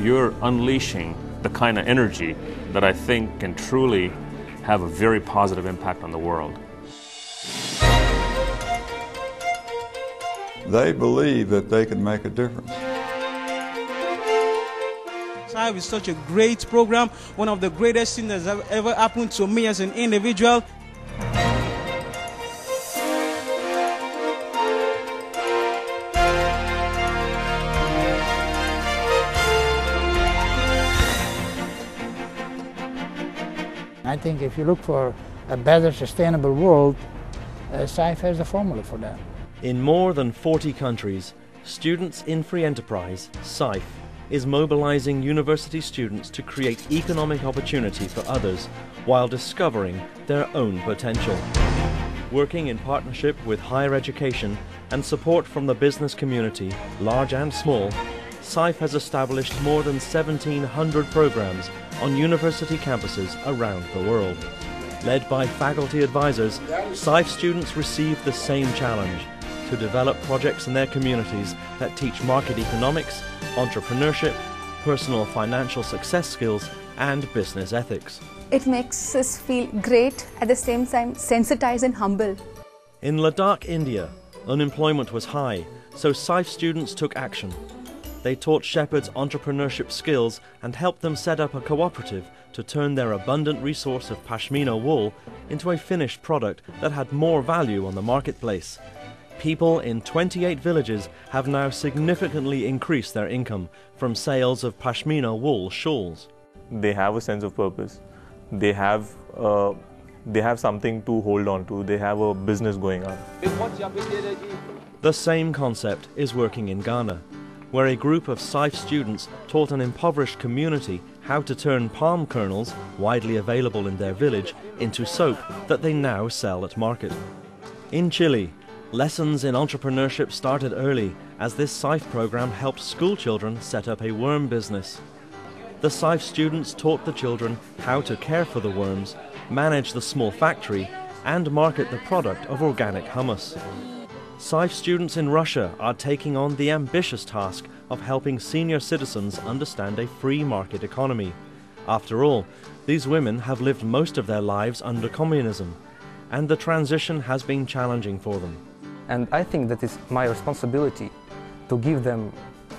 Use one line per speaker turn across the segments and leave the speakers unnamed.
you're unleashing the kind of energy that I think can truly have a very positive impact on the world.
They believe that they can make a difference.
SIFE is such a great program, one of the greatest things that has ever happened to me as an individual.
I think if you look for a better sustainable world, SIFE has the formula for that.
In more than 40 countries, Students in Free Enterprise, SIFE, is mobilizing university students to create economic opportunity for others while discovering their own potential. Working in partnership with higher education and support from the business community, large and small, SIFE has established more than 1,700 programs on university campuses around the world. Led by faculty advisors, SIFE students receive the same challenge: to develop projects in their communities that teach market economics, entrepreneurship, personal financial success skills, and business ethics.
It makes us feel great, at the same time sensitized and humble.
In Ladakh, India, unemployment was high, so SIFE students took action. They taught shepherds entrepreneurship skills and helped them set up a cooperative to turn their abundant resource of pashmina wool into a finished product that had more value on the marketplace. People in 28 villages have now significantly increased their income from sales of pashmina wool shawls.
They have a sense of purpose. They have something to hold on to. They have a business going on.
The same concept is working in Ghana, where a group of SIFE students taught an impoverished community how to turn palm kernels, widely available in their village, into soap that they now sell at market. In Chile, lessons in entrepreneurship started early, as this SIFE program helped school children set up a worm business. The SIFE students taught the children how to care for the worms, manage the small factory, and market the product of organic hummus. SIFE students in Russia are taking on the ambitious task of helping senior citizens understand a free market economy. After all, these women have lived most of their lives under communism, and the transition has been challenging for them.
And I think that it's my responsibility to give them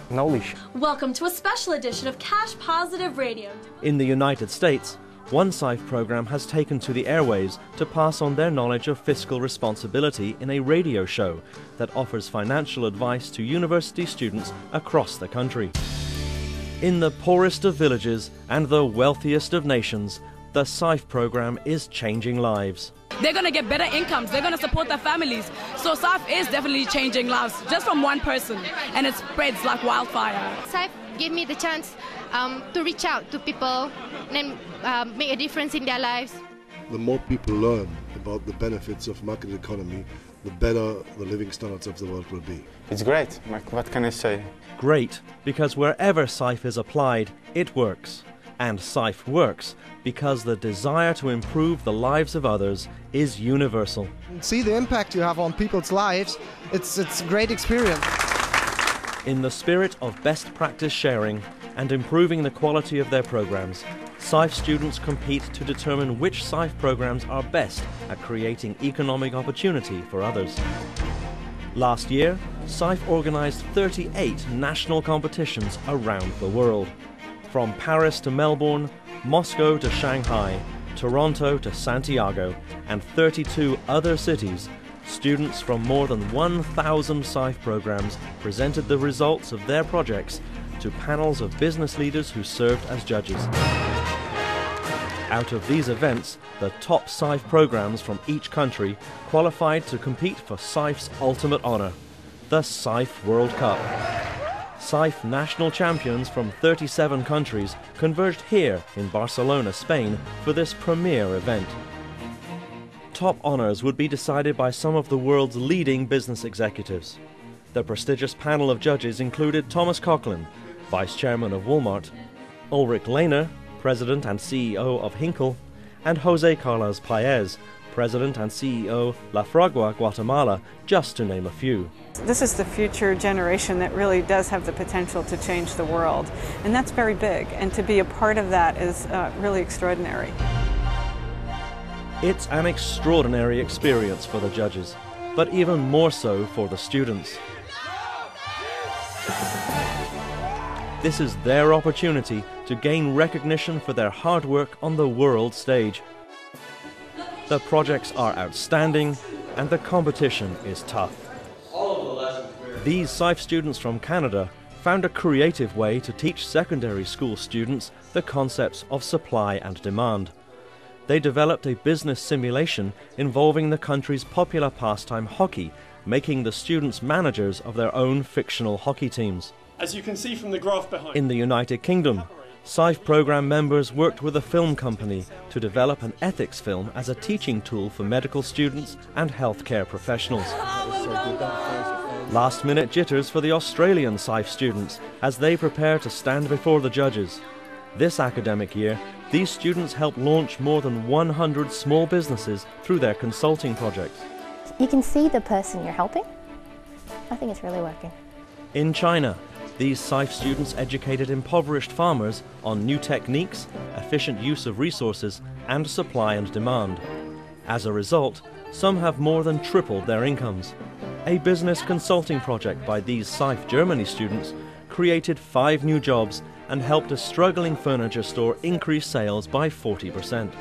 knowledge.
Welcome to a special edition of Cash Positive Radio.
In the United States, one SIFE program has taken to the airwaves to pass on their knowledge of fiscal responsibility in a radio show that offers financial advice to university students across the country. In the poorest of villages and the wealthiest of nations, the SIFE program is changing lives.
They're going to get better incomes, they're going to support their families. So SIFE is definitely changing lives, just from one person, and it spreads like wildfire.
SIFE gave me the chance to reach out to people and make a difference in their lives.
The more people learn about the benefits of market economy, the better the living standards of the world will be.
It's great. What can I say?
Great, because wherever SIFE is applied, it works. And SIFE works because the desire to improve the lives of others is universal.
See the impact you have on people's lives. It's a great experience.
In the spirit of best practice sharing and improving the quality of their programs, SIFE students compete to determine which SIFE programs are best at creating economic opportunity for others. Last year, SIFE organized 38 national competitions around the world. From Paris to Melbourne, Moscow to Shanghai, Toronto to Santiago, and 32 other cities, students from more than 1,000 SIFE programs presented the results of their projects to panels of business leaders who served as judges. Out of these events, the top SIFE programs from each country qualified to compete for SIFE's ultimate honor, the SIFE World Cup. SIFE national champions from 37 countries converged here in Barcelona, Spain for this premier event. Top honors would be decided by some of the world's leading business executives. The prestigious panel of judges included Thomas Coughlin, Vice Chairman of Walmart, Ulrich Lehner, President and CEO of Hinkle, and Jose Carlos Paez, President and CEO La Fragua Guatemala, just to name a few.
This is the future generation that really does have the potential to change the world, and that's very big, and to be a part of that is really extraordinary.
It's an extraordinary experience for the judges, but even more so for the students. This is their opportunity to gain recognition for their hard work on the world stage. The projects are outstanding and the competition is tough. These SIFE students from Canada found a creative way to teach secondary school students the concepts of supply and demand. They developed a business simulation involving the country's popular pastime hockey, making the students managers of their own fictional hockey teams.
As you can see from the graph behind.
In the United Kingdom, SIFE program members worked with a film company to develop an ethics film as a teaching tool for medical students and healthcare professionals. Last-minute jitters for the Australian SIFE students as they prepare to stand before the judges. This academic year, these students helped launch more than 100 small businesses through their consulting projects.
You can see the person you're helping. I think it's really working.
In China, these SIFE students educated impoverished farmers on new techniques, efficient use of resources, and supply and demand. As a result, some have more than tripled their incomes. A business consulting project by these SIFE Germany students created 5 new jobs and helped a struggling furniture store increase sales by 40%.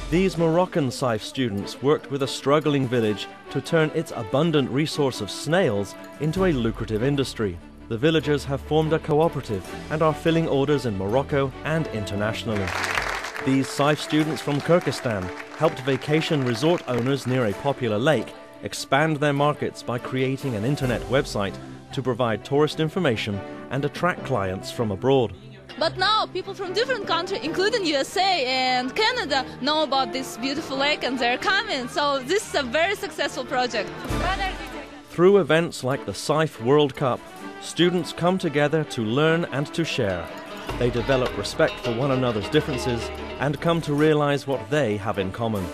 These Moroccan SIFE students worked with a struggling village to turn its abundant resource of snails into a lucrative industry. The villagers have formed a cooperative and are filling orders in Morocco and internationally. These SIFE students from Kyrgyzstan helped vacation resort owners near a popular lake expand their markets by creating an internet website to provide tourist information and attract clients from abroad.
But now people from different countries, including USA and Canada, know about this beautiful lake and they're coming. So this is a very successful project.
Through events like the SIFE World Cup, students come together to learn and to share. They develop respect for one another's differences and come to realize what they have in common.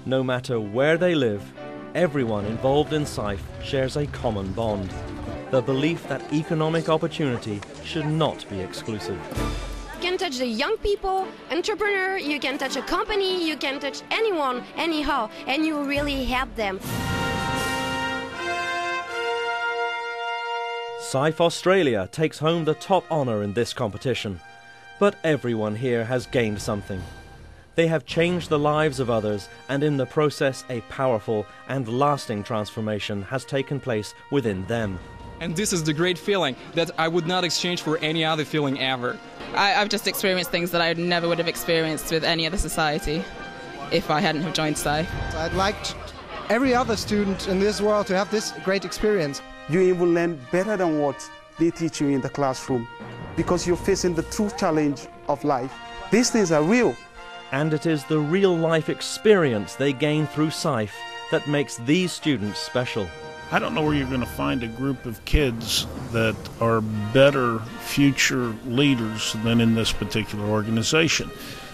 No matter where they live, everyone involved in SIFE shares a common bond: the belief that economic opportunity should not be exclusive.
You can touch the young people, entrepreneur, you can touch a company, you can touch anyone, anyhow, and you really help them.
SIFE Australia takes home the top honour in this competition, but everyone here has gained something. They have changed the lives of others, and in the process a powerful and lasting transformation has taken place within them.
And this is the great feeling that I would not exchange for any other feeling ever.
I've just experienced things that I never would have experienced with any other society if I hadn't have joined SIFE.
I'd like every other student in this world to have this great experience.
You even learn better than what they teach you in the classroom because you're facing the true challenge of life. These things are real.
And it is the real-life experience they gain through SIFE that makes these students special.
I don't know where you're going to find a group of kids that are better future leaders than in this particular organization.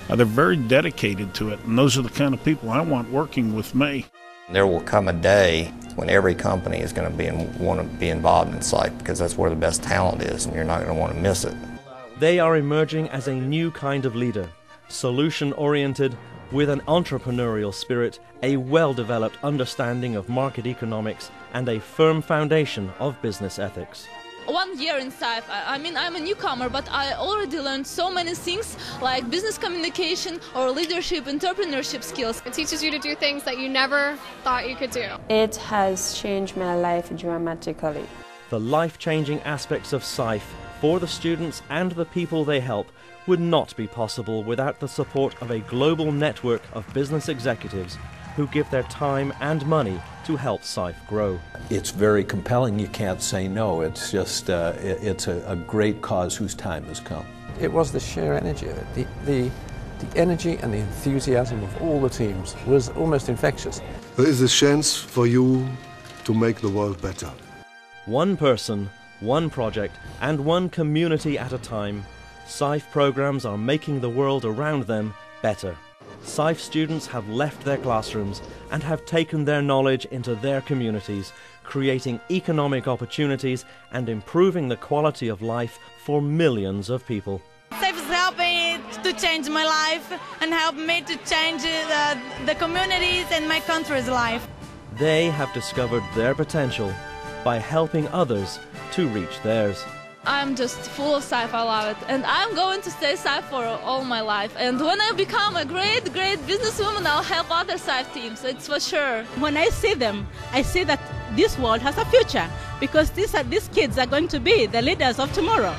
They're very dedicated to it, and those are the kind of people I want working with me.
There will come a day when every company is going to want to be involved in SIFE because that's where the best talent is, and you're not going to want to miss it.
They are emerging as a new kind of leader, solution-oriented, with an entrepreneurial spirit, a well-developed understanding of market economics, and a firm foundation of business ethics.
1 year in SIFE, I mean, I'm a newcomer, but I already learned so many things like business communication or leadership, entrepreneurship skills.
It teaches you to do things that you never thought you could do.
It has changed my life dramatically.
The life-changing aspects of SIFE for the students and the people they help would not be possible without the support of a global network of business executives who give their time and money to help SIFE grow.
It's very compelling. You can't say no. It's just, it's a great cause whose time has come.
It was the sheer energy of it. The energy and the enthusiasm of all the teams was almost infectious.
There is a chance for you to make the world better.
One person, one project, and one community at a time, SIFE programs are making the world around them better. SIFE students have left their classrooms and have taken their knowledge into their communities, creating economic opportunities and improving the quality of life for millions of people.
SIFE is helping to change my life and help me to change the communities and my country's life.
They have discovered their potential by helping others to reach theirs.
I'm just full of SIFE, I love it. And I'm going to stay SIFE for all my life. And when I become a great businesswoman, I'll help other SIFE teams, it's for sure.
When I see them, I see that this world has a future because these kids are going to be the leaders of tomorrow.